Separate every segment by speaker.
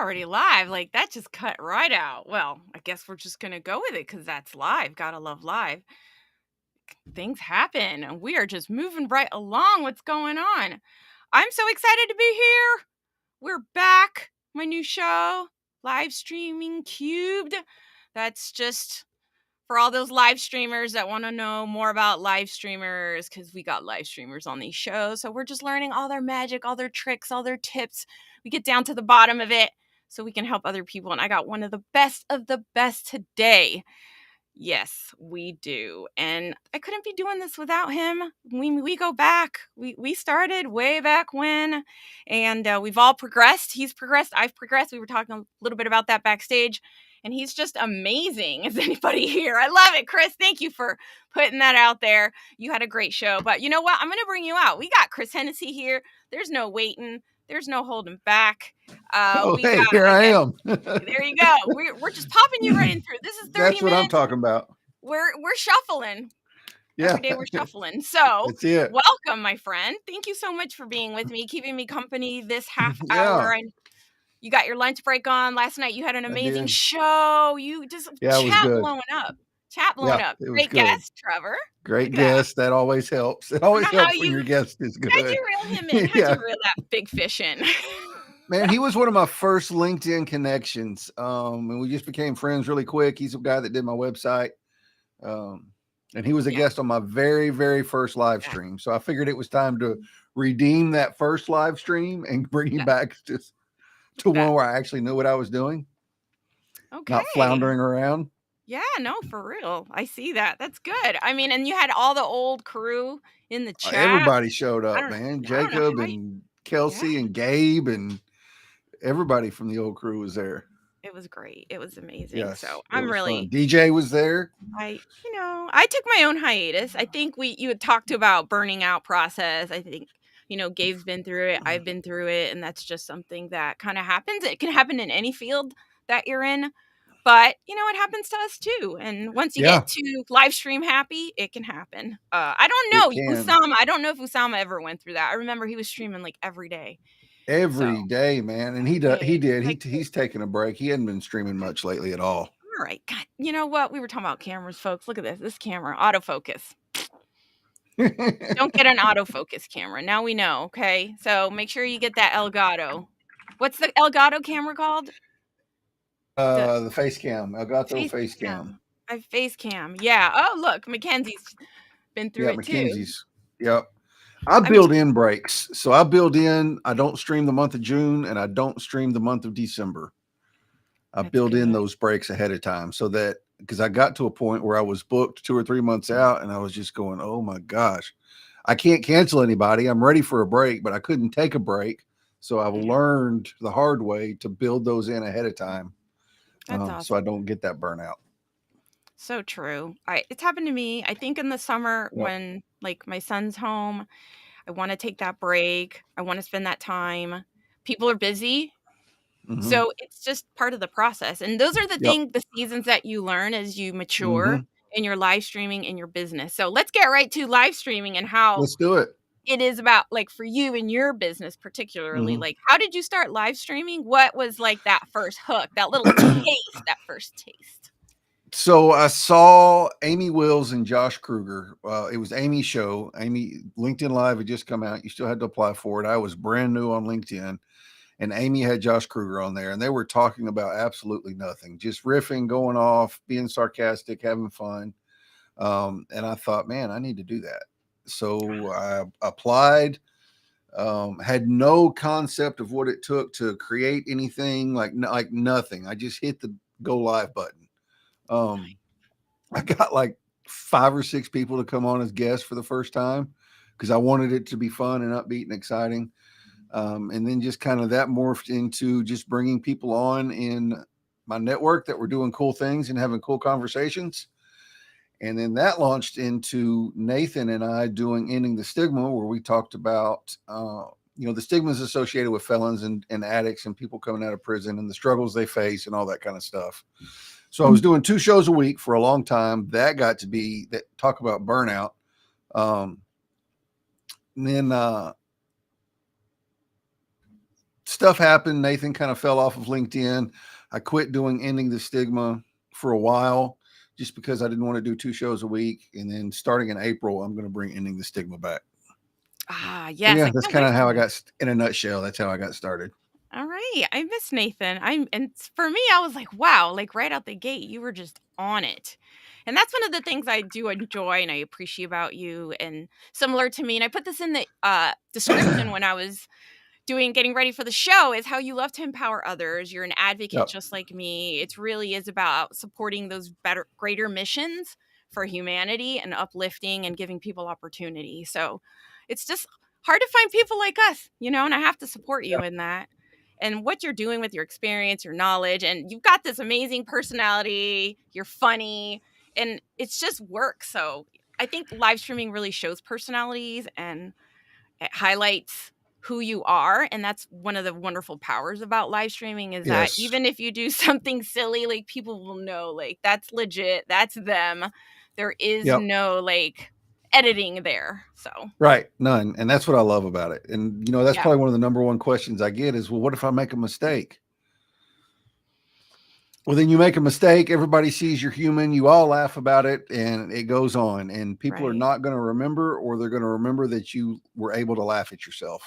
Speaker 1: already live. Like that just cut right out. Well, I guess we're just gonna go with it because that's live. Gotta love live. Things happen and we are just moving right along. What's going on? I'm so excited to be here. We're back. My new show, live streaming cubed. That's just for all those live streamers that want to know more about live streamers, because we got live streamers on these shows. So we're just learning all their magic, all their tricks, all their tips. We get down to the bottom of it so we can help other people. And I got one of the best today. Yes, we do. And I couldn't be doing this without him. We go back. We started way back when, and we've all progressed. He's progressed. I've progressed. We were talking a little bit about that backstage, and he's just amazing. Is anybody here? I love it, Chris. Thank you for putting that out there. You had a great show, but you know what? I'm going to bring you out. We got Chris Hennessy here. There's no waiting. There's no holding back.
Speaker 2: Oh,
Speaker 1: We
Speaker 2: hey,
Speaker 1: got,
Speaker 2: here
Speaker 1: I
Speaker 2: I
Speaker 1: guess,
Speaker 2: am.
Speaker 1: there you go. We're just popping you right in through. This is 30
Speaker 2: That's what I'm
Speaker 1: minutes.
Speaker 2: talking about.
Speaker 1: We're shuffling.
Speaker 2: Yeah,
Speaker 1: Every day we're shuffling. So,
Speaker 2: that's it.
Speaker 1: welcome, my friend. Thank you so much for being with me, keeping me company this half
Speaker 2: Yeah,
Speaker 1: hour. And you got your lunch break on. Last night you had an
Speaker 2: I
Speaker 1: amazing
Speaker 2: did.
Speaker 1: show. You just
Speaker 2: Yeah, it was
Speaker 1: chat
Speaker 2: good.
Speaker 1: blowing up. Chat blowing
Speaker 2: Yeah,
Speaker 1: up.
Speaker 2: it was
Speaker 1: Great
Speaker 2: good.
Speaker 1: guest, Trevor.
Speaker 2: Great
Speaker 1: Look at that.
Speaker 2: guest. That always helps. It
Speaker 1: I don't
Speaker 2: always
Speaker 1: know
Speaker 2: helps when your guest is
Speaker 1: how'd
Speaker 2: good.
Speaker 1: you reel him in? How'd
Speaker 2: Yeah,
Speaker 1: you reel that big fish in?
Speaker 2: man, he was one of my first LinkedIn connections. And we just became friends really quick. He's a guy that did my website. Um, and he was a
Speaker 1: Yeah.
Speaker 2: guest on my very, very first live
Speaker 1: Yeah.
Speaker 2: stream. So I figured it was time to redeem that first live stream and bring him
Speaker 1: Yeah.
Speaker 2: back to
Speaker 1: That.
Speaker 2: one where I actually knew what I was doing, not
Speaker 1: Okay.
Speaker 2: floundering around.
Speaker 1: Yeah, no, for real. I see that. That's good. I mean, and you had all the old crew in the chat.
Speaker 2: Everybody showed
Speaker 1: I
Speaker 2: up,
Speaker 1: don't
Speaker 2: man.
Speaker 1: I don't know
Speaker 2: Jacob
Speaker 1: how you,
Speaker 2: and
Speaker 1: yeah.
Speaker 2: Kelsey and Gabe and everybody from the old crew was there.
Speaker 1: It was great. It was amazing.
Speaker 2: Yes,
Speaker 1: So
Speaker 2: it
Speaker 1: I'm
Speaker 2: was fun.
Speaker 1: really,
Speaker 2: DeeJae was there.
Speaker 1: I took my own hiatus. I think you had talked about burning out process. I think, Gabe's been through it. I've been through it. And that's just something that kind of happens. It can happen in any field that you're in. But, it happens to us too. And once you
Speaker 2: Yeah,
Speaker 1: get to live stream happy, it can happen. I
Speaker 2: it
Speaker 1: don't know,
Speaker 2: can.
Speaker 1: Usama. I don't know if Usama ever went through that. I remember he was streaming like every day. So,
Speaker 2: Every day, man. And he
Speaker 1: hey,
Speaker 2: did, he did.
Speaker 1: like,
Speaker 2: He's taken a break. He hadn't been streaming
Speaker 1: okay,
Speaker 2: much lately at all.
Speaker 1: all right. God, you know what? We were talking about cameras, folks. Look at this. This camera, autofocus. Don't get an autofocus camera. Now we know, okay? So make sure you get that Elgato. What's the Elgato camera called? The
Speaker 2: The face cam. Elgato
Speaker 1: face
Speaker 2: face cam.
Speaker 1: cam. I face cam. Yeah. Oh, look, Mackenzie's been through
Speaker 2: Yeah,
Speaker 1: it too.
Speaker 2: McKinsey's. Yep. I
Speaker 1: I mean,
Speaker 2: build in breaks. So I build in, I don't stream the month of June and I don't stream the month of December. I
Speaker 1: that's
Speaker 2: build in
Speaker 1: good.
Speaker 2: those breaks ahead of time so that because I got to a point where I was booked 2 or 3 months out and I was just going, oh my gosh, I can't cancel anybody. I'm ready for a break, but I couldn't take a break. So I've
Speaker 1: Yeah,
Speaker 2: learned the hard way to build those in ahead of time,
Speaker 1: that's
Speaker 2: so I
Speaker 1: awesome.
Speaker 2: don't get that burnout.
Speaker 1: So true. It's happened to me. I think in the summer
Speaker 2: Yep.
Speaker 1: when like my son's home, I want to take that break. I want to spend that time. People are busy.
Speaker 2: Mm-hmm.
Speaker 1: So it's just part of the process. And those are
Speaker 2: Yep.
Speaker 1: the seasons that you learn as you
Speaker 2: Mm-hmm.
Speaker 1: mature in your live streaming in your business. So let's get right to live streaming and how
Speaker 2: Let's do it.
Speaker 1: it is about like for you in your business particularly.
Speaker 2: Mm-hmm.
Speaker 1: Like how did you start live streaming? What was like that first hook, that little taste, that first taste?
Speaker 2: So I saw Amy Wills and Josh Kruger. It was Amy's show. Amy LinkedIn Live had just come out. You still had to apply for it. I was brand new on LinkedIn, and Amy had Josh Kruger on there, and they were talking about absolutely nothing, just riffing, going off, being sarcastic, having fun. And I thought, man, I need to do that. So I applied. Had no concept of what it took to create anything, like nothing. I just hit the go live button. I got like 5 or 6 people to come on as guests for the first time because I wanted it to be fun and upbeat and exciting. And then just kind of that morphed into just bringing people on in my network that were doing cool things and having cool conversations. And then that launched into Nathan and I doing Ending the Stigma, where we talked about, the stigmas associated with felons and addicts and people coming out of prison and the struggles they face and all that kind of stuff. So I was doing 2 shows a week for a long time. That got to be that talk about burnout. And then stuff happened. Nathan kind of fell off of LinkedIn. I quit doing Ending the Stigma for a while just because I didn't want to do 2 shows a week. And then starting in April, I'm going to bring Ending the Stigma back.
Speaker 1: Ah,
Speaker 2: So
Speaker 1: yes,
Speaker 2: yeah,
Speaker 1: I
Speaker 2: that's
Speaker 1: can't
Speaker 2: kind
Speaker 1: wait
Speaker 2: of
Speaker 1: for
Speaker 2: how I
Speaker 1: that.
Speaker 2: got, in a nutshell, that's how I got started.
Speaker 1: All right. I miss Nathan. For me, I was like, wow, like right out the gate, you were just on it. And that's one of the things I do enjoy and I appreciate about you. And similar to me, and I put this in the description when I was getting ready for the show, is how you love to empower others. You're an advocate
Speaker 2: Yep.
Speaker 1: just like me. It really is about supporting those greater missions for humanity and uplifting and giving people opportunity. So it's just hard to find people like us, and I have to support you in that. And what you're doing with your experience, your knowledge, and you've got this amazing personality, you're funny, and it's just work. So I think live streaming really shows personalities and it highlights who you are, and that's one of the wonderful powers about live streaming is that
Speaker 2: Yes.
Speaker 1: even if you do something silly, like, people will know, like, that's legit, that's them. There is
Speaker 2: Yep.
Speaker 1: no, like, editing there, so,
Speaker 2: Right. None. And that's what I love about it. And, that's
Speaker 1: yeah,
Speaker 2: probably one of the number one questions I get is, well, what if I make a mistake? Well, then you make a mistake. Everybody sees you're human. You all laugh about it and it goes on. And people are
Speaker 1: right,
Speaker 2: not going to remember, or they're going to remember that you were able to laugh at yourself.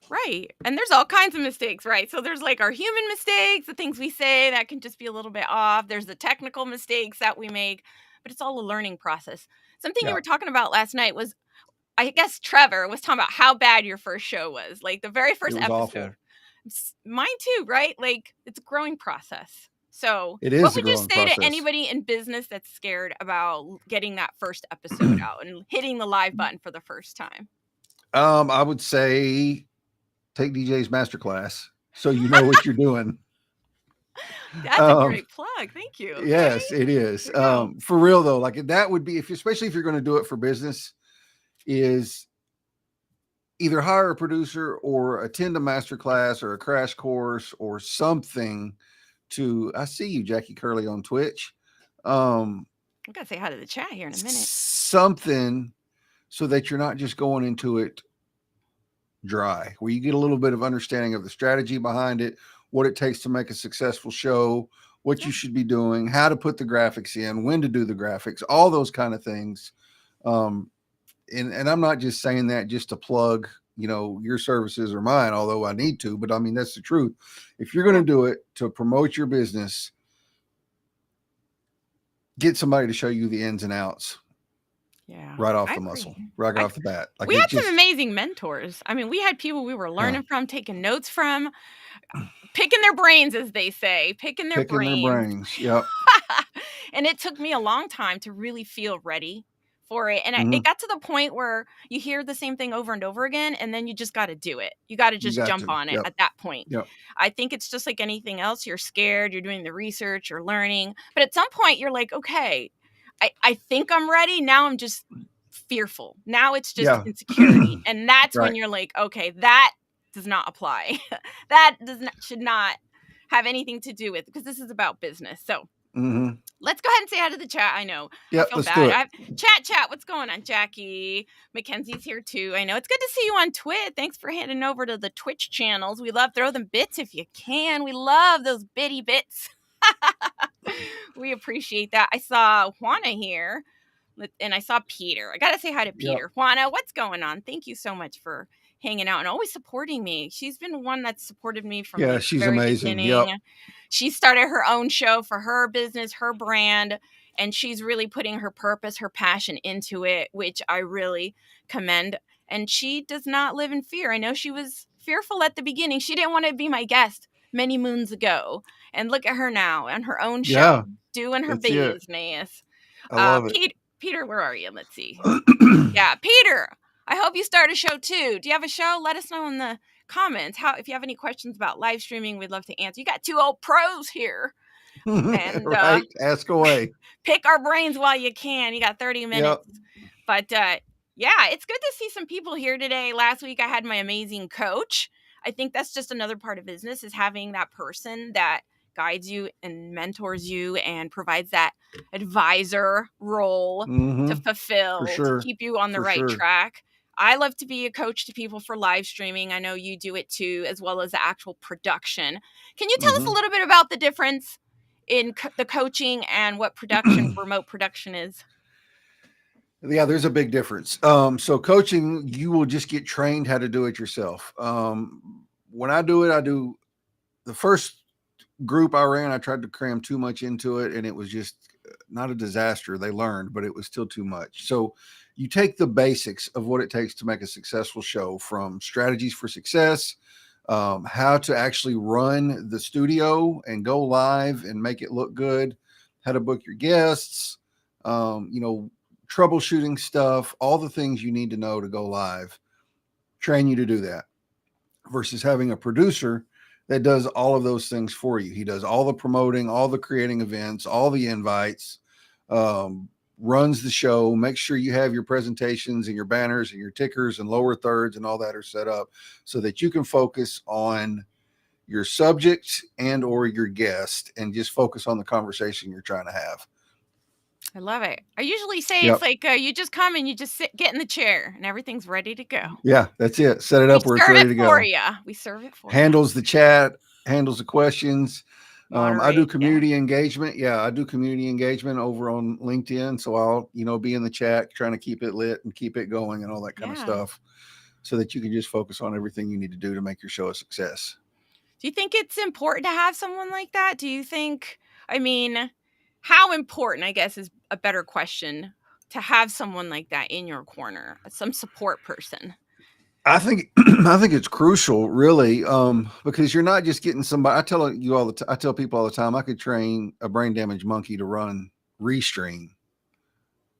Speaker 1: right, and there's all kinds of mistakes, right? So there's, like, our human mistakes, the things we say that can just be a little bit off, there's the technical mistakes that we make, but it's all a learning process. Something you
Speaker 2: Yeah.
Speaker 1: were talking about last night was I guess Trevor was talking about how bad your first show was, like the very
Speaker 2: It
Speaker 1: first
Speaker 2: was
Speaker 1: episode.
Speaker 2: awful.
Speaker 1: Mine too, right? Like it's a growing process. So,
Speaker 2: It
Speaker 1: what
Speaker 2: is a
Speaker 1: would you
Speaker 2: growing
Speaker 1: say to
Speaker 2: process.
Speaker 1: anybody in business that's scared about getting that first episode out and hitting the live button for the first time?
Speaker 2: I would say take DJ's masterclass so you know what you're doing.
Speaker 1: That's a
Speaker 2: Um,
Speaker 1: great plug. Thank you. Okay.
Speaker 2: yes, it is.
Speaker 1: Here we go.
Speaker 2: For real though, like that would be, especially if you're going to do it for business, is either hire a producer or attend a master class or a crash course or something. I see you, Jackie Curley, on Twitch. Um,
Speaker 1: I'm gonna say hi to the chat here in a minute.
Speaker 2: Something so that you're not just going into it dry, where you get a little bit of understanding of the strategy behind it, what it takes to make a successful show, what
Speaker 1: Yeah.
Speaker 2: you should be doing, how to put the graphics in, when to do the graphics, all those kind of things. Um, and I'm not just saying that just to plug, your services or mine, although I need to, but I mean, that's the truth. If you're going
Speaker 1: Yeah.
Speaker 2: to do it to promote your business, get somebody to show you the ins and outs
Speaker 1: Yeah.
Speaker 2: right off
Speaker 1: I
Speaker 2: the
Speaker 1: agree.
Speaker 2: muscle, right
Speaker 1: I
Speaker 2: off the bat. Like
Speaker 1: We
Speaker 2: it
Speaker 1: had some
Speaker 2: just,
Speaker 1: amazing mentors. I mean, we had people we were
Speaker 2: yeah,
Speaker 1: learning from, taking notes from. Picking their brains, as they say, picking their
Speaker 2: picking their
Speaker 1: brains.
Speaker 2: brains. Yep.
Speaker 1: And it took me a long time to really feel ready for it, and it
Speaker 2: Mm-hmm.
Speaker 1: got to the point where you hear the same thing over and over again, and then you just gotta do it. You gotta
Speaker 2: You
Speaker 1: just
Speaker 2: got
Speaker 1: jump
Speaker 2: to.
Speaker 1: on it
Speaker 2: Yep.
Speaker 1: at that point.
Speaker 2: Yep.
Speaker 1: I think it's just like anything else, you're scared, you're doing the research, you're learning, but at some point, you're like, "Okay, I think I'm ready, now I'm just fearful. Now it's just
Speaker 2: Yeah.
Speaker 1: insecurity," and that's when
Speaker 2: Right.
Speaker 1: you're like, "Okay, that does not apply. That does not should not have anything to do with because this is about business." So
Speaker 2: Mm-hmm.
Speaker 1: let's go ahead and say hi to the chat. I know I
Speaker 2: Yep.
Speaker 1: feel
Speaker 2: Let's do
Speaker 1: bad.
Speaker 2: it.
Speaker 1: Chat. What's going on, Jackie? Mackenzie's here too. I know it's good to see you on Twitch. Thanks for handing over to the Twitch channels. We love throw them bits if you can. We love those bitty bits. We appreciate that. I saw Juana here and I saw Peter. I got to say hi to
Speaker 2: Yep.
Speaker 1: Peter. Juana, what's going on? Thank you so much for hanging out and always supporting me. She's been one that's supported me from
Speaker 2: Yeah.
Speaker 1: like the
Speaker 2: She's
Speaker 1: very
Speaker 2: amazing. Yep.
Speaker 1: beginning. She started her own show for her business, her brand, and she's really putting her purpose, her passion into it, which I really commend. And she does not live in fear. I know she was fearful at the beginning. She didn't want to be my guest many moons ago. And look at her now on her own show,
Speaker 2: Yeah.
Speaker 1: doing her
Speaker 2: That's it.
Speaker 1: business.
Speaker 2: I love it.
Speaker 1: Peter, where are you? Let's see. Yeah, Peter. I hope you start a show too. Do you have a show? Let us know in the comments. How if you have any questions about live streaming, we'd love to answer. You got two old pros here, and
Speaker 2: Right. Ask away.
Speaker 1: pick our brains while you can. You got 30 minutes,
Speaker 2: Yep.
Speaker 1: but yeah, it's good to see some people here today. Last week I had my amazing coach. I think that's just another part of business is having that person that guides you and mentors you and provides that advisor role to
Speaker 2: Mm-hmm. For
Speaker 1: fulfill to
Speaker 2: sure.
Speaker 1: keep you on the
Speaker 2: For
Speaker 1: right
Speaker 2: sure.
Speaker 1: track. I love to be a coach to people for live streaming. I know you do it too, as well as the actual production. Can you tell us a
Speaker 2: Mhm.
Speaker 1: little bit about the difference in the coaching and what production, remote production is?
Speaker 2: Yeah, there's a big difference. So coaching, you will just get trained how to do it yourself. When I do it, I do the first group I ran, I tried to cram too much into it, and it was just not a disaster. They learned, but it was still too much. So you take the basics of what it takes to make a successful show, from strategies for success, how to actually run the studio and go live and make it look good, how to book your guests, you know, troubleshooting stuff, all the things you need to know to go live. Train you to do that, versus having a producer that does all of those things for you. He does all the promoting, all the creating events, all the invites, runs the show, makes sure you have your presentations and your banners and your tickers and lower thirds and all that are set up so that you can focus on your subject and or your guest and just focus on the conversation you're trying to have.
Speaker 1: I love it. I usually say it's
Speaker 2: Yep.
Speaker 1: like you just come and you just get in the chair and everything's ready to go.
Speaker 2: Yeah, that's it. Set it
Speaker 1: We
Speaker 2: up where it's
Speaker 1: serve it
Speaker 2: ready to
Speaker 1: for
Speaker 2: go.
Speaker 1: you. We serve it for you.
Speaker 2: Handles the chat, handles the questions. I do
Speaker 1: Moderate. Yeah.
Speaker 2: community engagement. Yeah, I do community engagement over on LinkedIn. So I'll, be in the chat trying to keep it lit and keep it going and all that kind of
Speaker 1: Yeah.
Speaker 2: stuff so that you can just focus on everything you need to do to make your show a success.
Speaker 1: Do you think it's important to have someone like that? Do you think, I mean, how important, I guess, is a better question, to have someone like that in your corner, some support person?
Speaker 2: I think I think it's crucial, really, because you're not just getting somebody. I tell people all the time, I could train a brain damaged monkey to run Restream,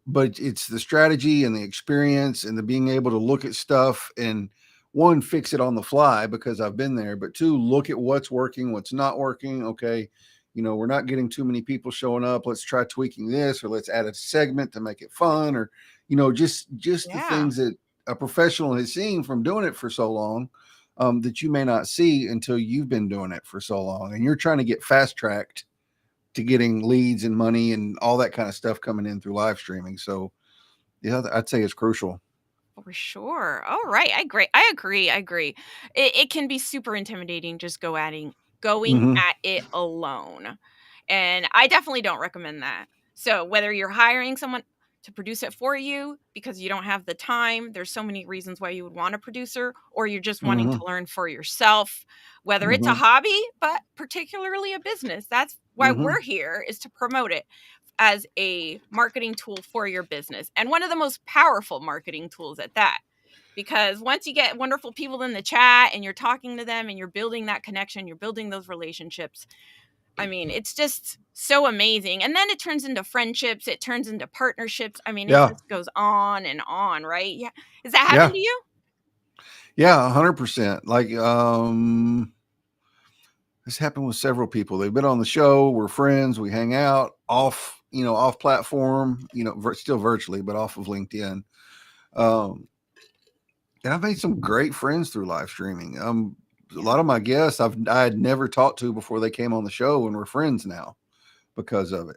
Speaker 2: but it's the strategy and the experience and the being able to look at stuff and, one, fix it on the fly because I've been there, but two, look at what's working, what's not working. Okay, we're not getting too many people showing up. Let's try tweaking this, or let's add a segment to make it fun, or just the
Speaker 1: Yeah.
Speaker 2: things that a professional has seen from doing it for so long, that you may not see until you've been doing it for so long, and you're trying to get fast tracked to getting leads and money and all that kind of stuff coming in through live streaming. So yeah, I'd say it's crucial.
Speaker 1: For sure. All right. I agree. I agree. I agree. It can be super intimidating just going
Speaker 2: Mm-hmm.
Speaker 1: at it alone. And I definitely don't recommend that. So whether you're hiring someone to produce it for you because you don't have the time, there's so many reasons why you would want a producer, or you're just wanting to
Speaker 2: Mm-hmm.
Speaker 1: learn for yourself, whether it's a
Speaker 2: Mm-hmm.
Speaker 1: hobby, but particularly a business. That's why
Speaker 2: Mm-hmm.
Speaker 1: we're here, is to promote it as a marketing tool for your business, and one of the most powerful marketing tools at that. Because once you get wonderful people in the chat and you're talking to them and you're building that connection, you're building those relationships, I mean, it's just so amazing. And then it turns into friendships, it turns into partnerships. I mean, it
Speaker 2: Yeah.
Speaker 1: just goes on, right? Yeah. Has that happened
Speaker 2: Yeah.
Speaker 1: to you?
Speaker 2: Yeah. 100%. Like, this happened with several people. They've been on the show. We're friends. We hang out off, off platform, still virtually, but off of LinkedIn. Um, and I've made some great friends through live streaming. A
Speaker 1: Yeah.
Speaker 2: lot of my guests I had never talked to before they came on the show, and we're friends now because of it.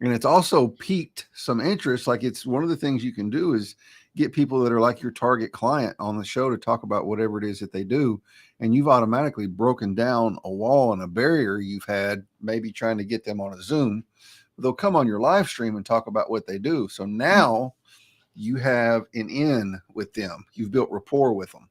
Speaker 2: And it's also piqued some interest. Like, it's one of the things you can do is get people that are like your target client on the show to talk about whatever it is that they do. And you've automatically broken down a wall and a barrier you've had, maybe trying to get them on a Zoom. They'll come on your live stream and talk about what they do. So now you have an in with them. You've built rapport with them.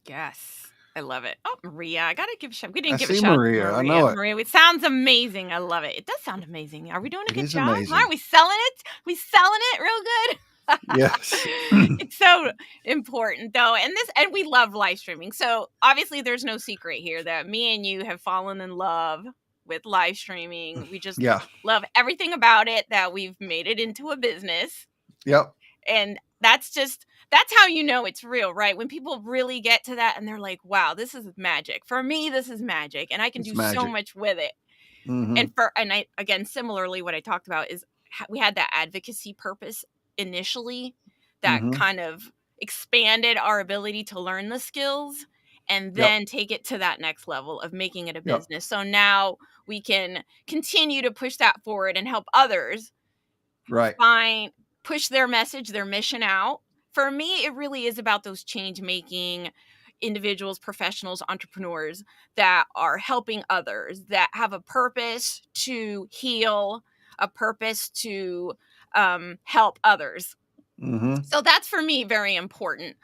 Speaker 1: Yes. I love it. Oh, Maria, I gotta give a shout. We
Speaker 2: I
Speaker 1: didn't give a
Speaker 2: see
Speaker 1: shout out to
Speaker 2: Maria. I
Speaker 1: Maria.
Speaker 2: know it.
Speaker 1: Maria, it sounds amazing. I love it. It does sound amazing. Are we doing a
Speaker 2: It
Speaker 1: good
Speaker 2: is
Speaker 1: job? Aren't
Speaker 2: amazing.
Speaker 1: we selling it? We selling it real good?
Speaker 2: Yes.
Speaker 1: It's so important though. And we love live streaming. So obviously there's no secret here that me and you have fallen in love with live streaming. We just
Speaker 2: Yeah.
Speaker 1: love everything about it, that we've made it into a business.
Speaker 2: Yep.
Speaker 1: And that's how you know it's real, right? When people really get to that and they're like, wow, this is magic. For me, this is magic and I can
Speaker 2: It's
Speaker 1: do so
Speaker 2: magic.
Speaker 1: much with it.
Speaker 2: Mm-hmm.
Speaker 1: And I, again, similarly, what I talked about is we had that advocacy purpose initially that
Speaker 2: Mm-hmm.
Speaker 1: kind of expanded our ability to learn the skills and
Speaker 2: Yep.
Speaker 1: then take it to that next level of making it a
Speaker 2: Yep.
Speaker 1: business. So now we can continue to push that forward and help others
Speaker 2: Right.
Speaker 1: push their message, their mission out for me, it really is about those change making individuals, professionals, entrepreneurs that are helping others, that have a purpose to heal, a purpose to help others.
Speaker 2: Mhm.
Speaker 1: So that's for me very important.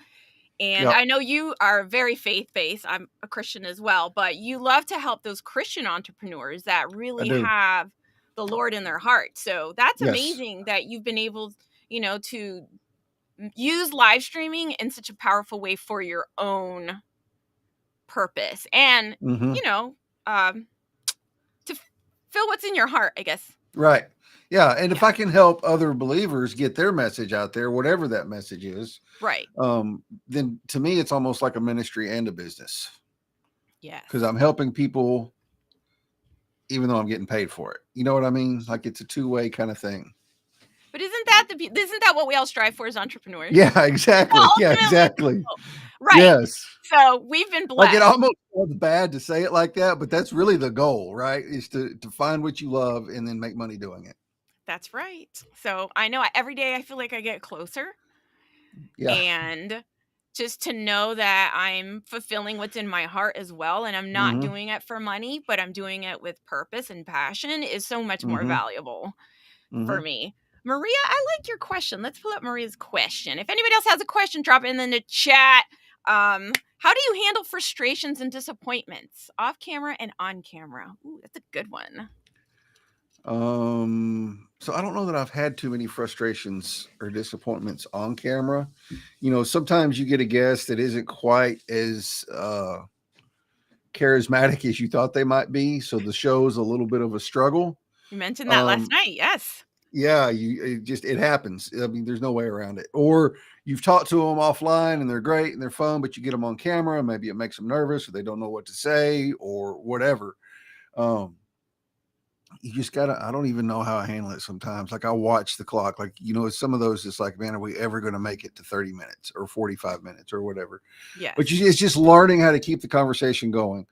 Speaker 1: And
Speaker 2: Yep.
Speaker 1: I know you are very faith based. I'm a Christian as well, but you love to help those Christian entrepreneurs that
Speaker 2: I
Speaker 1: really
Speaker 2: do.
Speaker 1: have the Lord in their heart. So that's
Speaker 2: Yes.
Speaker 1: amazing that you've been able, to use live streaming in such a powerful way for your own purpose and,
Speaker 2: Mhm.
Speaker 1: you know, um, to fill what's in your heart, I guess.
Speaker 2: Right. Yeah, and if
Speaker 1: Yeah,
Speaker 2: I can help other believers get their message out there, whatever that message is,
Speaker 1: right.
Speaker 2: then to me it's almost like a ministry and a business because
Speaker 1: Yes.
Speaker 2: I'm helping people even though I'm getting paid for it. You know what I mean? Like it's a two-way kind of thing.
Speaker 1: But isn't that what we all strive for as entrepreneurs?
Speaker 2: Yeah,
Speaker 1: Isn't that
Speaker 2: exactly. Yeah,
Speaker 1: ultimately the
Speaker 2: exactly.
Speaker 1: goal? Right.
Speaker 2: Yes.
Speaker 1: So we've been
Speaker 2: Like it
Speaker 1: blessed.
Speaker 2: almost sounds bad to say it like that, but that's really the goal, right? Is to find what you love and then make money doing it.
Speaker 1: That's right. So I know every day I feel like I get closer,
Speaker 2: Yeah.
Speaker 1: and just to know that I'm fulfilling what's in my heart as well, and I'm not
Speaker 2: Mhm.
Speaker 1: doing it for money, but I'm doing it with purpose and passion is so much more
Speaker 2: Mhm.
Speaker 1: valuable for
Speaker 2: Mhm.
Speaker 1: me. Maria, I like your question. Let's pull up Maria's question. If anybody else has a question, drop it in the chat. How do you handle frustrations and disappointments off camera and on camera? Ooh, that's a good one.
Speaker 2: So I don't know that I've had too many frustrations or disappointments on camera. You know, sometimes you get a guest that isn't quite as charismatic as you thought they might be, so the show's a little bit of a struggle.
Speaker 1: You mentioned that last
Speaker 2: Um,
Speaker 1: night. Yes.
Speaker 2: yeah, it happens. I mean, there's no way around it. Or you've talked to them offline and they're great and they're fun, but you get them on camera, and maybe it makes them nervous or they don't know what to say or whatever. Um, you just gotta, I don't even know how I handle it sometimes. Like I watch the clock, like, some of those, it's like, man, are we ever going to make it to 30 minutes or 45 minutes or whatever? But
Speaker 1: Yes.
Speaker 2: it's just learning how to keep the conversation going.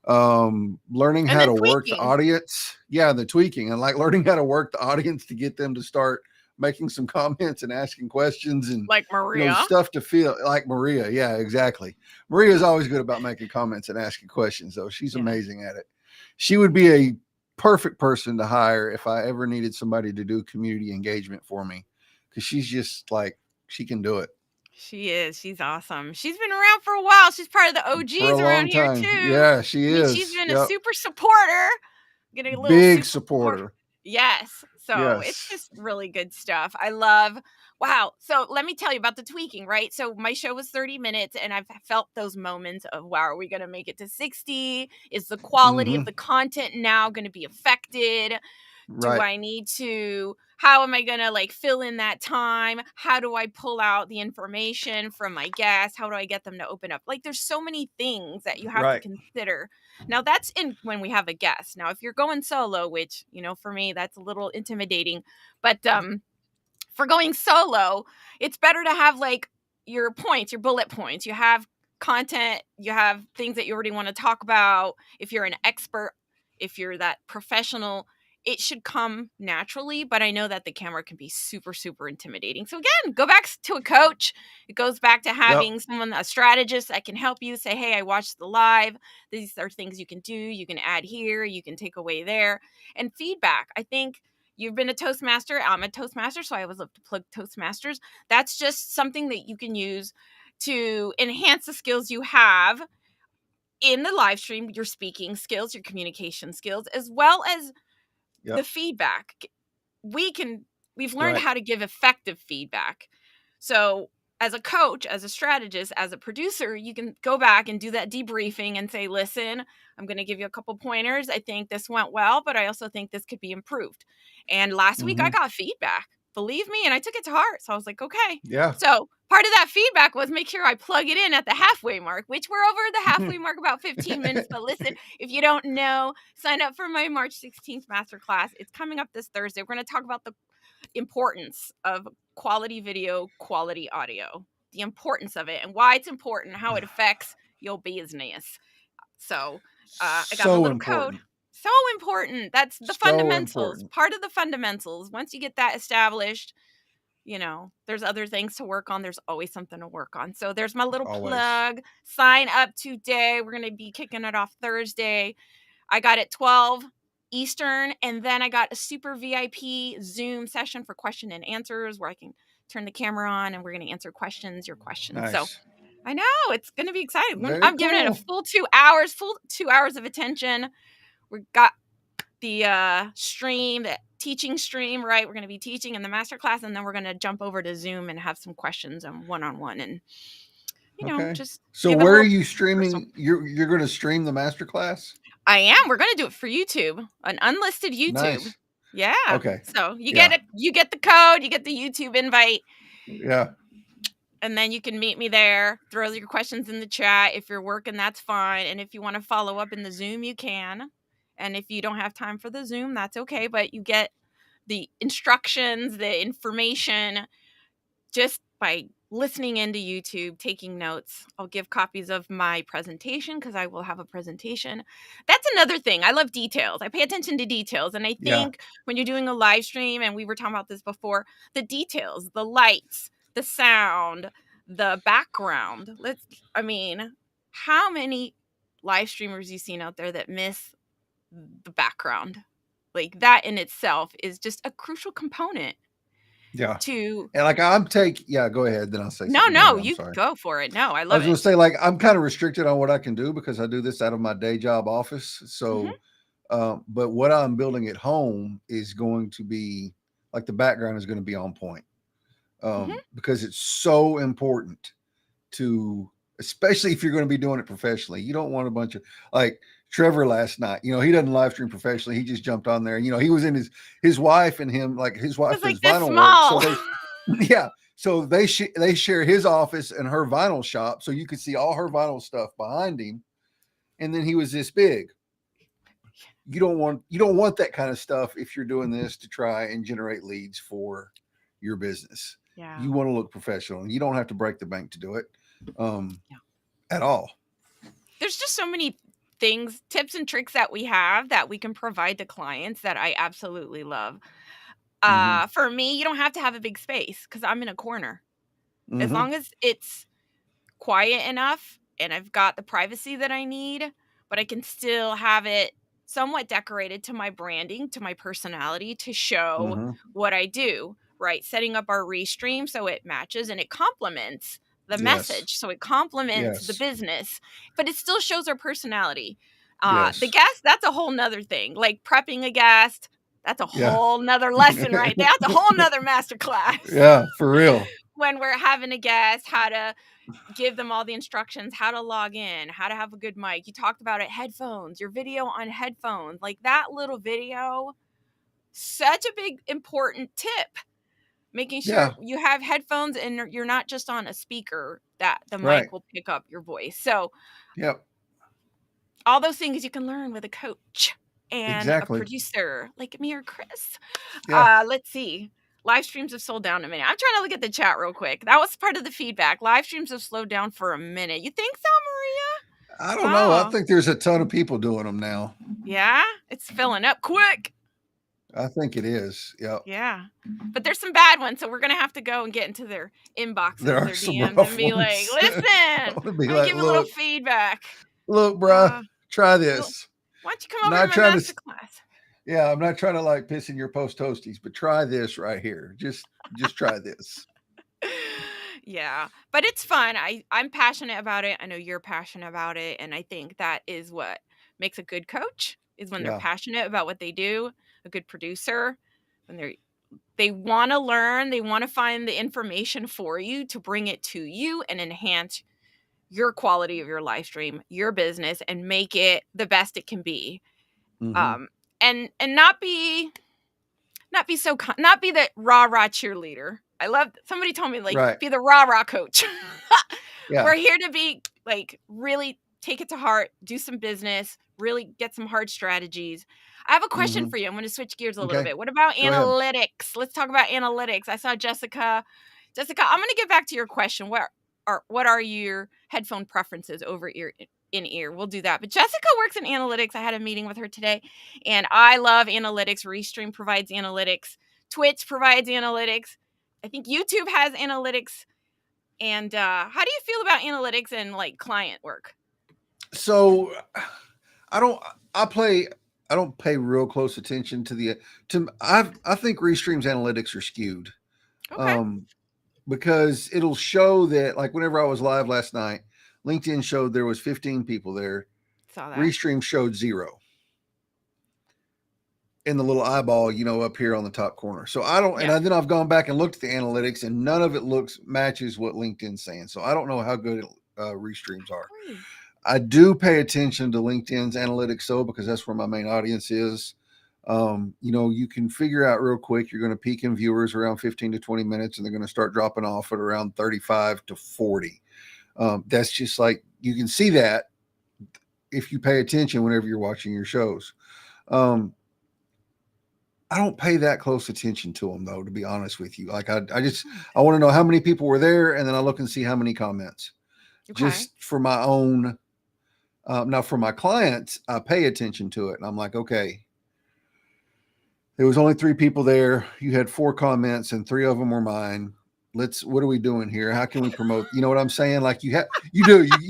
Speaker 2: Learning
Speaker 1: And
Speaker 2: how
Speaker 1: then
Speaker 2: to work the
Speaker 1: tweaking,
Speaker 2: audience. Yeah. The tweaking and like learning how to work the audience to get them to start making some comments and asking questions and,
Speaker 1: like Maria.
Speaker 2: stuff to feel like Maria. Yeah, exactly. Maria's always good about making comments and asking questions though. She's
Speaker 1: Yes.
Speaker 2: amazing at it. She would be a perfect person to hire if I ever needed somebody to do community engagement for me because she's just like she can do it
Speaker 1: She is. She's awesome. She's been around for a while. She's part of the
Speaker 2: for a
Speaker 1: OGs around
Speaker 2: long
Speaker 1: here
Speaker 2: time.
Speaker 1: too.
Speaker 2: Yeah, she
Speaker 1: I mean, she's
Speaker 2: is.
Speaker 1: been a
Speaker 2: Yep.
Speaker 1: super supporter. Getting a little
Speaker 2: Big
Speaker 1: super support.
Speaker 2: supporter.
Speaker 1: Yes. So it's
Speaker 2: Yes.
Speaker 1: just really good stuff. I love, wow. So let me tell you about the tweaking, right? So my show was 30 minutes and I've felt those moments of, wow, are we going to make it to 60? Is the quality of
Speaker 2: Mm-hmm.
Speaker 1: the content now going to be affected? Do
Speaker 2: Right.
Speaker 1: I need to, how am I going to like fill in that time? How do I pull out the information from my guests? How do I get them to open up? Like there's so many things that you have to
Speaker 2: Right.
Speaker 1: consider. Now that's in when we have a guest. Now if you're going solo, which, for me that's a little intimidating, but for going solo, it's better to have like your points, your bullet points. You have content, you have things that you already want to talk about. If you're an expert, if you're that professional, it should come naturally. But I know that the camera can be super, super intimidating. So, again, go back to a coach. It goes back to
Speaker 2: Yep.
Speaker 1: having someone, a strategist that can help you say, hey, I watched the live. These are things you can do. You can add here, you can take away there. And feedback. I think you've been a Toastmaster. I'm a Toastmaster, so I always love to plug Toastmasters. That's just something that you can use to enhance the skills you have in the live stream, your speaking skills, your communication skills, as well as the
Speaker 2: Yep.
Speaker 1: feedback. We can we've learned
Speaker 2: Right.
Speaker 1: how to give effective feedback. So, as a coach, as a strategist, as a producer, you can go back and do that debriefing and say, "Listen, I'm going to give you a couple pointers. I think this went well, but I also think this could be improved." And last week I
Speaker 2: Mm-hmm.
Speaker 1: got feedback. Believe me, and I took it to heart. So I was like, "Okay."
Speaker 2: Yeah.
Speaker 1: So, part of that feedback was make sure I plug it in at the halfway mark, which we're over the halfway mark about 15 minutes, but listen, if you don't know, sign up for my March 16th masterclass. It's coming up this Thursday. We're going to talk about the importance of quality video, quality audio, the importance of it, and why it's important, how it affects your business. So, I got the
Speaker 2: So
Speaker 1: little code.
Speaker 2: important.
Speaker 1: So important. That's the
Speaker 2: So
Speaker 1: fundamentals.
Speaker 2: important.
Speaker 1: Part of the fundamentals. Once you get that established, there's other things to work on. There's always something to work on. So there's my little
Speaker 2: Always.
Speaker 1: plug. Sign up today. We're going to be kicking it off Thursday. I got it 12 Eastern, and then I got a super VIP Zoom session for question and answers where I can turn the camera on and we're going to answer your questions. So
Speaker 2: Nice.
Speaker 1: I know it's going to be exciting.
Speaker 2: Very
Speaker 1: I'm giving it a
Speaker 2: cool.
Speaker 1: full 2 hours of attention. We got the stream, the teaching stream, right? We're going to be teaching in the master class, and then we're going to jump over to Zoom and have some questions and one-on-one, and
Speaker 2: Okay.
Speaker 1: just
Speaker 2: So
Speaker 1: give a
Speaker 2: where are
Speaker 1: little
Speaker 2: you
Speaker 1: personal.
Speaker 2: streaming? You're going to stream the masterclass?
Speaker 1: I am. We're going to do it for YouTube, an unlisted YouTube.
Speaker 2: Nice.
Speaker 1: Yeah.
Speaker 2: Okay.
Speaker 1: So you get
Speaker 2: Yeah.
Speaker 1: it. You get the code. You get the YouTube invite,
Speaker 2: Yeah.
Speaker 1: and then you can meet me there. Throw your questions in the chat. If you're working, that's fine. And if you want to follow up in the Zoom, you can. And if you don't have time for the Zoom, that's okay. But you get the instructions, the information just by listening into YouTube, taking notes. I'll give copies of my presentation because I will have a presentation. That's another thing. I love details. I pay attention to details. And I
Speaker 2: Yeah.
Speaker 1: think when you're doing a live stream, and we were talking about this before, the details, the lights, the sound, the background. How many live streamers you've seen out there that miss the background? Like that in itself is just a crucial component
Speaker 2: Yeah.
Speaker 1: to
Speaker 2: And like yeah, go ahead. Then I'll say
Speaker 1: No,
Speaker 2: something. Go
Speaker 1: no,
Speaker 2: ahead. I'm
Speaker 1: you
Speaker 2: sorry.
Speaker 1: go for it. No, I
Speaker 2: I
Speaker 1: love
Speaker 2: was going
Speaker 1: it.
Speaker 2: to say, like, I'm kind of restricted on what I can do because I do this out of my day job office.
Speaker 1: Mhm,
Speaker 2: So, but what I'm building at home is going to be like the background is going to be on point
Speaker 1: mhm.
Speaker 2: because it's so important to, especially if you're going to be doing it professionally. You don't want a bunch of like Trevor last night. He doesn't live stream professionally. He just jumped on there. He was in his wife and him, like his
Speaker 1: It
Speaker 2: wife
Speaker 1: was like
Speaker 2: does
Speaker 1: this
Speaker 2: vinyl work. So
Speaker 1: small.
Speaker 2: they, yeah. So they share his office and her vinyl shop. So you could see all her vinyl stuff behind him. And then he was this big. You don't want that kind of stuff if you're doing this to try and generate leads for your business.
Speaker 1: Yeah,
Speaker 2: You want to look professional, and you don't have to break the bank to do it. Um,
Speaker 1: yeah.
Speaker 2: at all.
Speaker 1: There's just so many things, tips and tricks that we have that we can provide to clients that I absolutely love.
Speaker 2: Mhm.
Speaker 1: For me, you don't have to have a big space because I'm in a corner. As
Speaker 2: Mhm.
Speaker 1: long as it's quiet enough and I've got the privacy that I need, but I can still have it somewhat decorated to my branding, to my personality, to show
Speaker 2: Mhm.
Speaker 1: what I do, right? Setting up our restream so it matches and it complements the
Speaker 2: Yes.
Speaker 1: message. So it complements the
Speaker 2: Yes.
Speaker 1: business, but it still shows our personality. The
Speaker 2: Yes.
Speaker 1: guest, that's a whole nother thing. Like prepping a guest, that's a
Speaker 2: Yeah.
Speaker 1: whole nother lesson right there. That's a whole nother master class.
Speaker 2: Yeah, for real.
Speaker 1: When we're having a guest, how to give them all the instructions, how to log in, how to have a good mic. You talked about it, headphones, your video on headphones, like that little video, such a big important tip. Making sure
Speaker 2: Yeah.
Speaker 1: you have headphones and you're not just on a speaker that the
Speaker 2: Right.
Speaker 1: mic will pick up your voice. So,
Speaker 2: Yep.
Speaker 1: all those things you can learn with a coach and a
Speaker 2: Exactly.
Speaker 1: producer like me or Chris.
Speaker 2: Yeah.
Speaker 1: Let's see. Live streams have slowed down a minute. I'm trying to look at the chat real quick. That was part of the feedback. Live streams have slowed down for a minute. You think so,
Speaker 2: I don't
Speaker 1: Maria?
Speaker 2: know. I
Speaker 1: Oh,
Speaker 2: think there's a ton of people doing them now.
Speaker 1: yeah. It's filling up quick.
Speaker 2: I think it is. Yep.
Speaker 1: Yeah. But there's some bad ones, so we're gonna have to go and get into their
Speaker 2: There
Speaker 1: inboxes,
Speaker 2: are
Speaker 1: their
Speaker 2: some
Speaker 1: DMs, and
Speaker 2: rough
Speaker 1: be like,
Speaker 2: ones.
Speaker 1: listen,
Speaker 2: I want to be
Speaker 1: let me
Speaker 2: like,
Speaker 1: give you a little
Speaker 2: look,
Speaker 1: feedback.
Speaker 2: look, bruh,
Speaker 1: Uh,
Speaker 2: try
Speaker 1: well,
Speaker 2: this.
Speaker 1: why don't you come
Speaker 2: I'm
Speaker 1: over to
Speaker 2: not
Speaker 1: my
Speaker 2: trying to
Speaker 1: master class?
Speaker 2: yeah, I'm not trying to like piss in your post toasties, but try this right here. Just try this.
Speaker 1: Yeah, but it's fun. I'm passionate about it. I know you're passionate about it, and I think that is what makes a good coach is when they're
Speaker 2: Yeah.
Speaker 1: passionate about what they do. A good producer when they want to learn, they want to find the information for you to bring it to you and enhance your quality of your live stream, your business, and make it the best it can be.
Speaker 2: Mm-hmm.
Speaker 1: And not be the rah-rah cheerleader. I love somebody told me like
Speaker 2: Right.
Speaker 1: be the rah-rah coach.
Speaker 2: Yeah.
Speaker 1: We're here to be like really take it to heart, do some business, really get some hard strategies. I have a question
Speaker 2: Mm-hmm.
Speaker 1: for you. I'm going to switch gears a little
Speaker 2: Okay.
Speaker 1: bit. What about
Speaker 2: Go ahead.
Speaker 1: analytics? Let's talk about analytics. I saw Jessica. Jessica, I'm going to get back to your question. What are your headphone preferences over ear in ear? We'll do that. But Jessica works in analytics. I had a meeting with her today, and I love analytics. Restream provides analytics. Twitch provides analytics. I think YouTube has analytics. And how do you feel about analytics and like client work?
Speaker 2: So I don't I play I don't pay real close attention to I think Restream's analytics are skewed.
Speaker 1: Okay,
Speaker 2: Um because it'll show that, like, whenever I was live last night, LinkedIn showed there was 15 people there.
Speaker 1: saw that.
Speaker 2: Restream showed 0 in the little eyeball, up here on the top corner. So I don't,
Speaker 1: Yeah.
Speaker 2: then I've gone back and looked at the analytics, and none of it matches what LinkedIn's saying. So I don't know how good Restreams are.
Speaker 1: Agree.
Speaker 2: I do pay attention to LinkedIn's analytics, though, because that's where my main audience is. You can figure out real quick you're going to peak in viewers around 15 to 20 minutes, and they're going to start dropping off at around 35 to 40. That's just like, you can see that if you pay attention whenever you're watching your shows. I don't pay that close attention to them, though, to be honest with you. Like, I want to know how many people were there, and then I look and see how many comments,
Speaker 1: Okay.
Speaker 2: just for my own. Now, for my clients, I pay attention to it, and I'm like, okay, there was only 3 people there. You had 4 comments, and 3 of them were mine. What are we doing here? How can we promote? You know what I'm saying? Like, you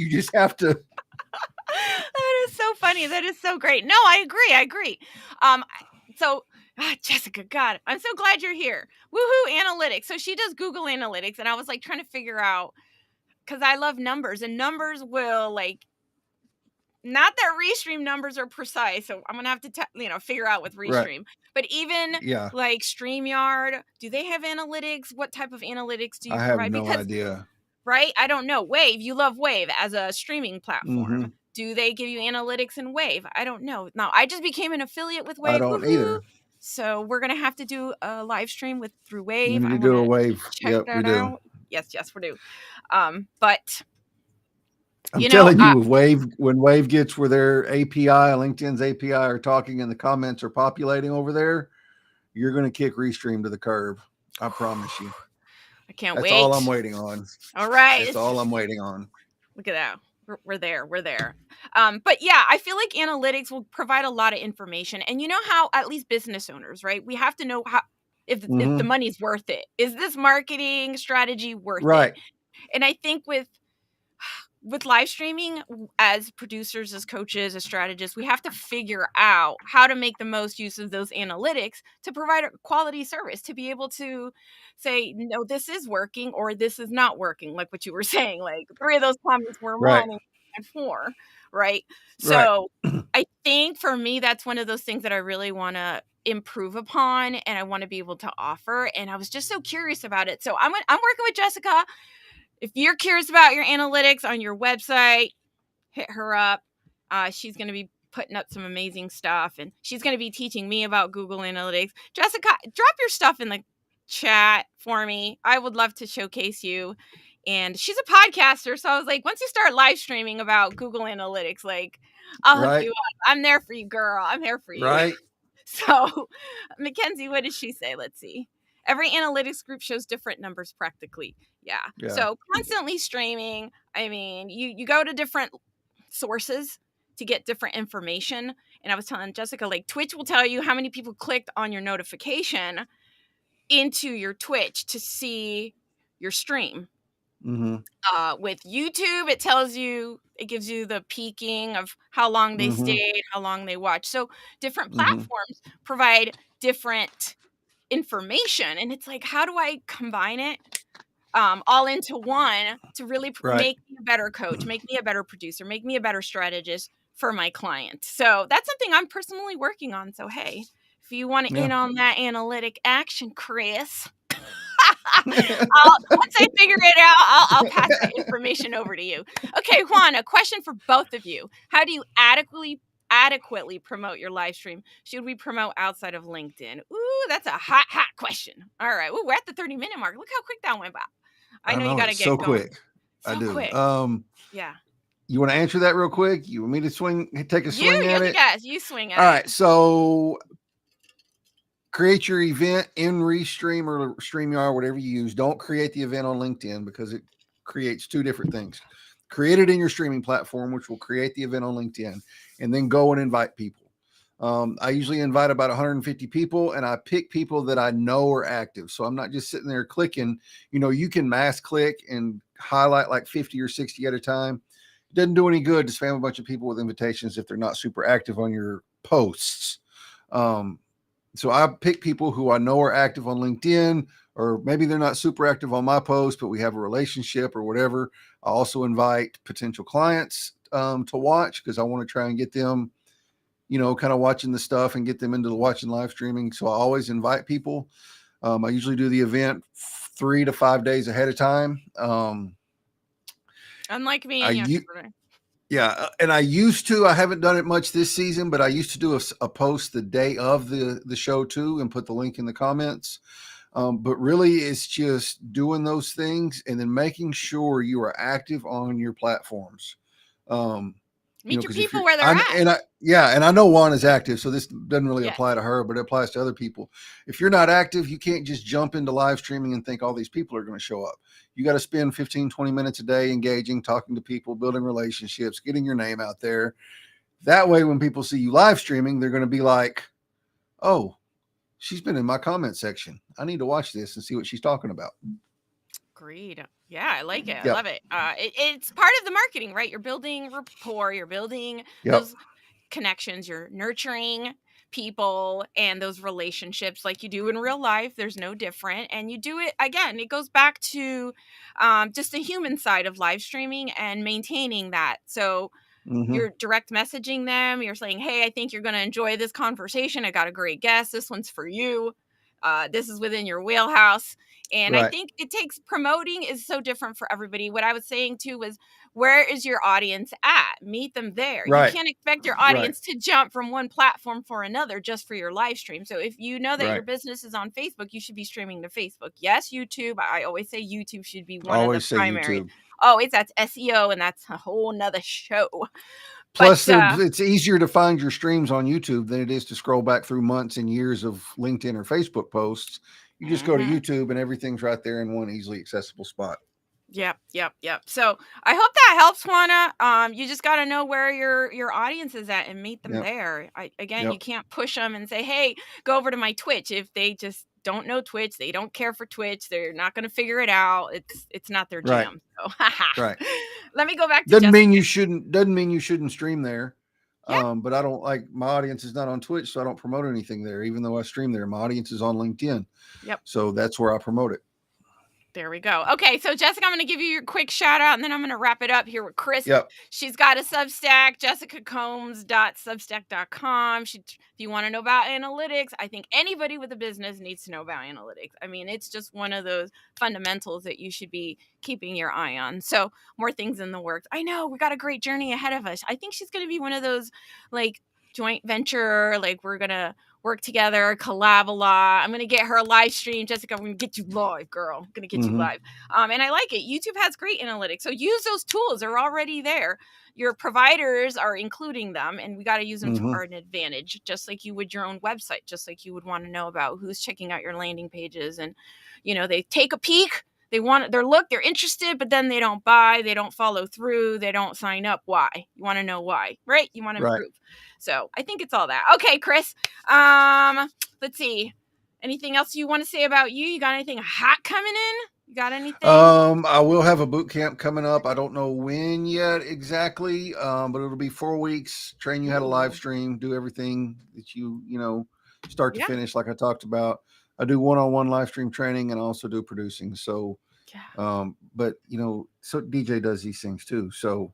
Speaker 2: just have to.
Speaker 1: That is so funny. That is so great. No, I agree. I agree. So Jessica, God, I'm so glad you're here. Woohoo, analytics. So she does Google Analytics, and I was like trying to figure out, because I love numbers, and numbers will like, not that Restream numbers are precise, so I'm gonna have to figure out with
Speaker 2: Right.
Speaker 1: Restream. But even
Speaker 2: Yeah.
Speaker 1: like StreamYard, do they have analytics? What type of analytics do you
Speaker 2: I have
Speaker 1: provide?
Speaker 2: no
Speaker 1: Because
Speaker 2: idea.
Speaker 1: right, I don't know. Wave, you love Wave as a streaming platform.
Speaker 2: Mhm.
Speaker 1: Do they give you analytics in Wave? I don't know. Now I just became an affiliate with
Speaker 2: I
Speaker 1: Wave.
Speaker 2: don't
Speaker 1: Woohoo!
Speaker 2: either.
Speaker 1: So we're gonna have to do a live stream through
Speaker 2: We
Speaker 1: Wave.
Speaker 2: need
Speaker 1: I
Speaker 2: to
Speaker 1: want
Speaker 2: do a
Speaker 1: to
Speaker 2: wave.
Speaker 1: check
Speaker 2: Yep, we
Speaker 1: that
Speaker 2: do.
Speaker 1: out. Yes, we do. But
Speaker 2: I'm
Speaker 1: you know,
Speaker 2: telling you, when Wave gets where their API, LinkedIn's API, are talking and the comments are populating over there, you're going to kick Restream to the curb. I promise you.
Speaker 1: I can't
Speaker 2: That's all I'm
Speaker 1: wait.
Speaker 2: waiting on.
Speaker 1: All right,
Speaker 2: That's all I'm waiting on.
Speaker 1: look at that. We're there. We're there. But yeah, I feel like analytics will provide a lot of information. And you know how, at least business owners, right? We have to know how, if the
Speaker 2: Mm-hmm.
Speaker 1: money's worth it. Is this marketing strategy worth it?
Speaker 2: Right.
Speaker 1: And I think with live streaming, as producers, as coaches, as strategists, we have to figure out how to make the most use of those analytics to provide a quality service, to be able to say, no, this is working or this is not working, like what you were saying. Like 3 of those comments were
Speaker 2: Right.
Speaker 1: mine and 4, right?
Speaker 2: Right.
Speaker 1: So I think for me, that's one of those things that I really want to improve upon, and I want to be able to offer. And I was just so curious about it. So I'm working with Jessica. If you're curious about your analytics on your website, hit her up. She's going to be putting up some amazing stuff, and she's going to be teaching me about Google Analytics. Jessica, drop your stuff in the chat for me. I would love to showcase you. And she's a podcaster, so I was like, once you start live streaming about Google Analytics, like, I'll hook
Speaker 2: Right.
Speaker 1: you up. I'm there for you, girl. I'm here for you.
Speaker 2: Right.
Speaker 1: So, Mackenzie, what did she say? Let's see. Every analytics group shows different numbers practically. Yeah.
Speaker 2: Yeah.
Speaker 1: So constantly streaming. I mean, you go to different sources to get different information. And I was telling Jessica, like, Twitch will tell you how many people clicked on your notification into your Twitch to see your stream.
Speaker 2: Mm-hmm.
Speaker 1: With YouTube, it gives you the peaking of how long they
Speaker 2: Mm-hmm.
Speaker 1: stayed, how long they watched. So different
Speaker 2: Mm-hmm.
Speaker 1: platforms provide different information, and it's like, how do I combine it all into one to really
Speaker 2: Right.
Speaker 1: make me a better coach, make me a better producer, make me a better strategist for my client? So that's something I'm personally working on. So hey, if you want to
Speaker 2: Yeah.
Speaker 1: in on that analytic action, Chris, once I figure it out, I'll pass that information over to you. Okay, Juan, a question for both of you. How do you adequately promote your live stream? Should we promote outside of LinkedIn? Ooh, that's a hot question. All right. Ooh, we're at the 30-minute mark. Look how quick that went by. I
Speaker 2: I
Speaker 1: know you
Speaker 2: know,
Speaker 1: got to
Speaker 2: it's so
Speaker 1: get going.
Speaker 2: quick. I
Speaker 1: So
Speaker 2: do.
Speaker 1: quick. Yeah.
Speaker 2: You want to answer that real quick? You want me to take a swing
Speaker 1: You're
Speaker 2: at
Speaker 1: the
Speaker 2: it?
Speaker 1: guys. You swing at
Speaker 2: All
Speaker 1: it.
Speaker 2: right. So create your event in Restream or StreamYard, whatever you use. Don't create the event on LinkedIn, because it creates 2 different things. Create it in your streaming platform, which will create the event on LinkedIn, and then go and invite people. I usually invite about 150 people, and I pick people that I know are active. So I'm not just sitting there clicking. You can mass click and highlight like 50 or 60 at a time. It doesn't do any good to spam a bunch of people with invitations if they're not super active on your posts. Um, so I pick people who I know are active on LinkedIn, or maybe they're not super active on my post, but we have a relationship or whatever. I also invite potential clients to watch because I want to try and get them, kind of watching the stuff and get them into the watching live streaming. So I always invite people. I usually do the event 3 to 5 days ahead of time.
Speaker 1: Unlike me
Speaker 2: I
Speaker 1: and yesterday.
Speaker 2: Yeah, and I haven't done it much this season, but I used to do a post the day of the show too, and put the link in the comments. But really, it's just doing those things and then making sure you are active on your platforms. Um,
Speaker 1: Meet your
Speaker 2: because if
Speaker 1: people
Speaker 2: you're,
Speaker 1: where they're at.
Speaker 2: and I know Juan is active, so this doesn't really
Speaker 1: Yes.
Speaker 2: apply to her, but it applies to other people. If you're not active, you can't just jump into live streaming and think all these people are going to show up. You got to spend 15, 20 minutes a day engaging, talking to people, building relationships, getting your name out there. That way, when people see you live streaming, they're going to be like, oh, she's been in my comment section. I need to watch this and see what she's talking about.
Speaker 1: Agreed. Yeah, I like it. I
Speaker 2: Yep.
Speaker 1: love it. It's part of the marketing, right? You're building rapport, you're building
Speaker 2: Yep.
Speaker 1: those connections, you're nurturing people and those relationships like you do in real life. There's no different. And you do it again, it goes back to just the human side of live streaming and maintaining that. So
Speaker 2: Mm-hmm.
Speaker 1: you're direct messaging them. You're saying, hey, I think you're going to enjoy this conversation. I got a great guest. This one's for you. This is within your wheelhouse. And I
Speaker 2: Right.
Speaker 1: think it takes promoting is so different for everybody. What I was saying too was, where is your audience at? Meet them there. You
Speaker 2: Right.
Speaker 1: can't expect your
Speaker 2: Right.
Speaker 1: audience to jump from one platform for another just for your live stream. So if you know that your
Speaker 2: Right.
Speaker 1: business is on Facebook, you should be streaming to Facebook. Yes, YouTube. I always say YouTube should be one of the
Speaker 2: Always say
Speaker 1: primary.
Speaker 2: YouTube.
Speaker 1: Oh, that's SEO, and that's a whole nother show. But
Speaker 2: Plus, it's easier to find your streams on YouTube than it is to scroll back through months and years of LinkedIn or Facebook posts. You just go to
Speaker 1: mhm.
Speaker 2: YouTube and everything's right there in one easily accessible spot.
Speaker 1: Yep. So I hope that helps, Juana. You just got to know where your audience is at and meet them
Speaker 2: Yep.
Speaker 1: there. Again, you
Speaker 2: Yep.
Speaker 1: can't push them and say, "Hey, go over to my Twitch." If they just don't know Twitch, they don't care for Twitch. They're not going to figure it out. It's not their
Speaker 2: Right.
Speaker 1: jam. So,
Speaker 2: Right.
Speaker 1: let me go back to
Speaker 2: Doesn't mean
Speaker 1: Jessica.
Speaker 2: you shouldn't. Doesn't mean you shouldn't stream there.
Speaker 1: Yep.
Speaker 2: But I don't like my audience is not on Twitch, so I don't promote anything there. Even though I stream there, my audience is on LinkedIn,
Speaker 1: Yep.
Speaker 2: so that's where I promote it.
Speaker 1: There we go. Okay, so Jessica, I'm going to give you your quick shout out and then I'm going to wrap it up here with Chris.
Speaker 2: Yep.
Speaker 1: She's got a Substack, jessicacombs.substack.com. If you want to know about analytics, I think anybody with a business needs to know about analytics. I mean, it's just one of those fundamentals that you should be keeping your eye on. So, more things in the works. I know we got a great journey ahead of us. I think she's going to be one of those like joint venture, like we're going to work together, collab a lot. I'm gonna get her a live stream. Jessica, I'm gonna get you live, girl. I'm gonna get you
Speaker 2: Mm-hmm.
Speaker 1: live. And I like it. YouTube has great analytics. So use those tools. They're already there. Your providers are including them, and we got to use them to
Speaker 2: Mm-hmm.
Speaker 1: our advantage, just like you would your own website, just like you would want to know about who's checking out your landing pages. And they take a peek. They're interested, but then they don't buy, they don't follow through, they don't sign up. Why? You want to know why, right? You want to
Speaker 2: Right.
Speaker 1: improve. So I think it's all that. Okay, Chris. Let's see. Anything else you want to say about you? You got anything hot coming in? You got anything?
Speaker 2: I will have a boot camp coming up. I don't know when yet exactly, but it'll be 4 weeks. Train you how to live
Speaker 1: Ooh.
Speaker 2: stream, do everything that start to
Speaker 1: Yeah.
Speaker 2: finish, like I talked about. I do one-on-one live stream training and I also do producing. So,
Speaker 1: Yeah.
Speaker 2: but so DeeJae does these things too. So,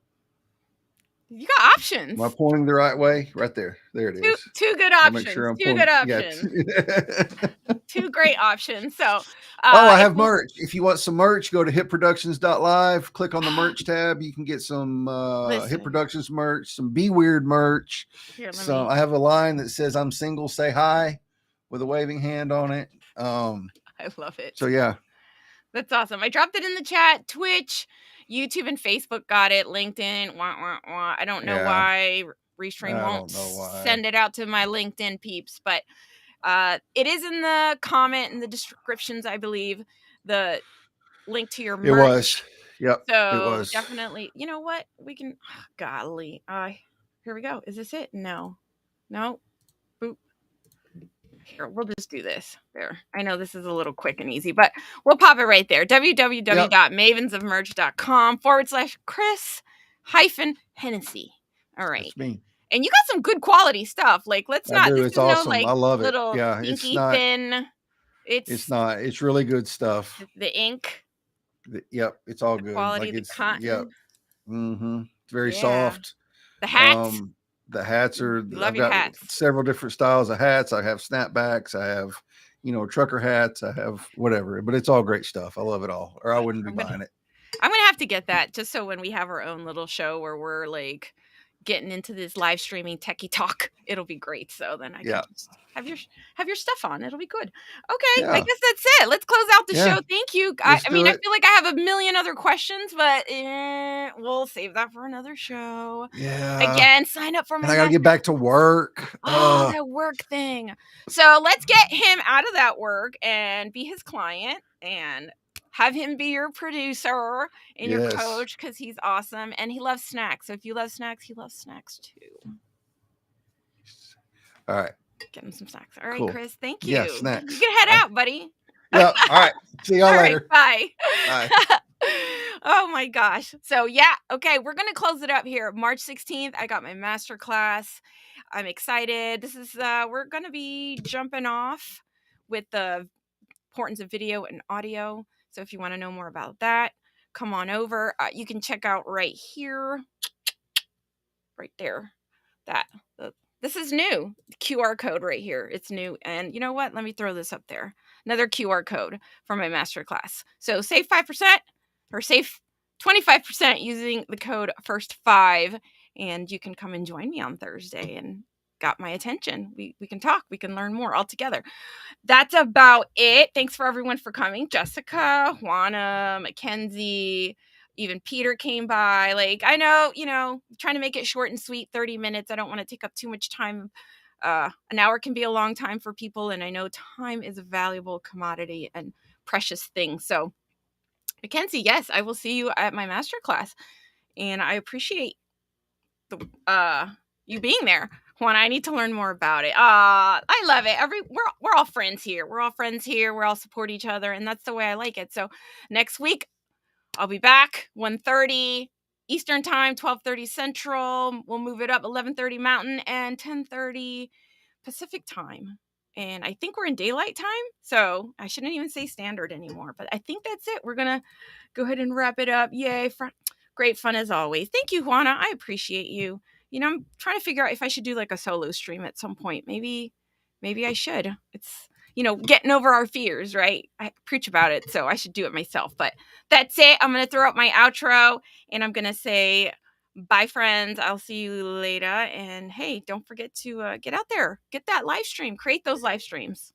Speaker 1: You got
Speaker 2: am I
Speaker 1: options.
Speaker 2: pointing the right way? Right there. There it
Speaker 1: Two
Speaker 2: is.
Speaker 1: two good
Speaker 2: I'll make sure
Speaker 1: options.
Speaker 2: I'm
Speaker 1: Two good
Speaker 2: pointing. Yeah.
Speaker 1: options. Two great options. So
Speaker 2: Oh, I
Speaker 1: if
Speaker 2: have merch. If you want some merch, go to hitproductions.live, click on the merch tab. You can get some Hit
Speaker 1: listen,
Speaker 2: Productions merch, some Be Weird merch.
Speaker 1: here, let
Speaker 2: So
Speaker 1: me
Speaker 2: I have a line that says I'm single, say hi with a waving hand on it.
Speaker 1: I love it.
Speaker 2: So yeah.
Speaker 1: That's awesome. I dropped it in the chat. Twitch, YouTube, and Facebook got it. LinkedIn, wah, wah, wah. I don't know
Speaker 2: Yeah.
Speaker 1: why Restream
Speaker 2: I
Speaker 1: won't
Speaker 2: don't know why.
Speaker 1: send it out to my LinkedIn peeps, but it is in the comment in the descriptions, I believe, the link to your
Speaker 2: It was.
Speaker 1: merch.
Speaker 2: Yep. It
Speaker 1: So
Speaker 2: was.
Speaker 1: definitely, you know what? We can, golly. Here we go. Is this it? No. No. Here, we'll just do this. There. I know this is a little quick and easy, but we'll pop it right there.
Speaker 2: Yep,
Speaker 1: www.mavensofmerch.com/Chris hyphen Hennessy. All right.
Speaker 2: that's me.
Speaker 1: And you got some good quality stuff. Like, let's
Speaker 2: I
Speaker 1: not,
Speaker 2: do.
Speaker 1: this
Speaker 2: It's
Speaker 1: is no
Speaker 2: awesome.
Speaker 1: like
Speaker 2: I love it.
Speaker 1: little
Speaker 2: Yeah,
Speaker 1: dinky thin.
Speaker 2: it's
Speaker 1: It's
Speaker 2: not. It's really good stuff.
Speaker 1: the ink,
Speaker 2: Yep, it's all
Speaker 1: the
Speaker 2: good.
Speaker 1: quality,
Speaker 2: Like
Speaker 1: the
Speaker 2: it's yep.
Speaker 1: cotton.
Speaker 2: It's very
Speaker 1: Yeah.
Speaker 2: soft.
Speaker 1: The hats.
Speaker 2: The hats
Speaker 1: You
Speaker 2: are
Speaker 1: love
Speaker 2: I've
Speaker 1: your
Speaker 2: got
Speaker 1: hats.
Speaker 2: several different styles of hats. I have snapbacks, I have, trucker hats, I have whatever, but it's all great stuff. I love it all, or I
Speaker 1: Good.
Speaker 2: wouldn't be buying it.
Speaker 1: I'm gonna have to get that just so when we have our own little show where we're like getting into this live streaming techie talk, it'll be great. So then I can
Speaker 2: Yeah.
Speaker 1: just have your stuff on. It'll be good. Okay, I
Speaker 2: Yeah.
Speaker 1: guess that's it. Let's close out the
Speaker 2: Yeah.
Speaker 1: show. Thank you.
Speaker 2: Let's
Speaker 1: I
Speaker 2: do
Speaker 1: mean, I
Speaker 2: it.
Speaker 1: feel like I have a million other questions, but we'll save that for another show.
Speaker 2: Yeah.
Speaker 1: Again, sign up for
Speaker 2: And
Speaker 1: my
Speaker 2: I got to get
Speaker 1: master.
Speaker 2: back to work.
Speaker 1: Oh, that work thing. So let's get him out of that work and be his client and have him be your producer and your
Speaker 2: Yes.
Speaker 1: coach because he's awesome and he loves snacks. So if you love snacks, he loves snacks too.
Speaker 2: All right.
Speaker 1: Get him some snacks. All right,
Speaker 2: Cool.
Speaker 1: Chris. Thank
Speaker 2: Yeah,
Speaker 1: you.
Speaker 2: snacks.
Speaker 1: You can head out, buddy.
Speaker 2: Yeah. All right. See y'all
Speaker 1: All right,
Speaker 2: later.
Speaker 1: bye.
Speaker 2: Bye.
Speaker 1: Oh my gosh. So yeah, okay, we're gonna close it up here. March 16th, I got my master class. I'm excited. This is we're gonna be jumping off with the importance of video and audio. So if you want to know more about that, come on over. You can check out right here, right there. That this is new. The QR code right here. It's new. And you know what? Let me throw this up there. Another QR code for my master class. So save 5% or save 25% using the code first5 and you can come and join me on Thursday and got my attention. We can talk, we can learn more all together. That's about it. Thanks for everyone for coming. Jessica, Juana, Mackenzie, even Peter came by. Like, I know, trying to make it short and sweet, 30 minutes. I don't want to take up too much time. An hour can be a long time for people, and I know time is a valuable commodity and precious thing. So, Mackenzie, yes, I will see you at my masterclass, and I appreciate the you being there. Juan, I need to learn more about it. I love it. We're all friends here. We're all friends here. We're all support each other, and that's the way I like it. So next week I'll be back 1:30 Eastern time, 12:30 Central. We'll move it up 11:30 Mountain and 10:30 Pacific time. And I think we're in daylight time, so I shouldn't even say standard anymore. But I think that's it. We're gonna go ahead and wrap it up. Yay! Great fun as always. Thank you, Juana. I appreciate you. I'm trying to figure out if I should do like a solo stream at some point. Maybe I should. It's getting over our fears, right? I preach about it, so I should do it myself. But that's it. I'm gonna throw up my outro and I'm gonna say bye, friends. I'll see you later. And hey, don't forget to get out there, get that live stream, create those live streams.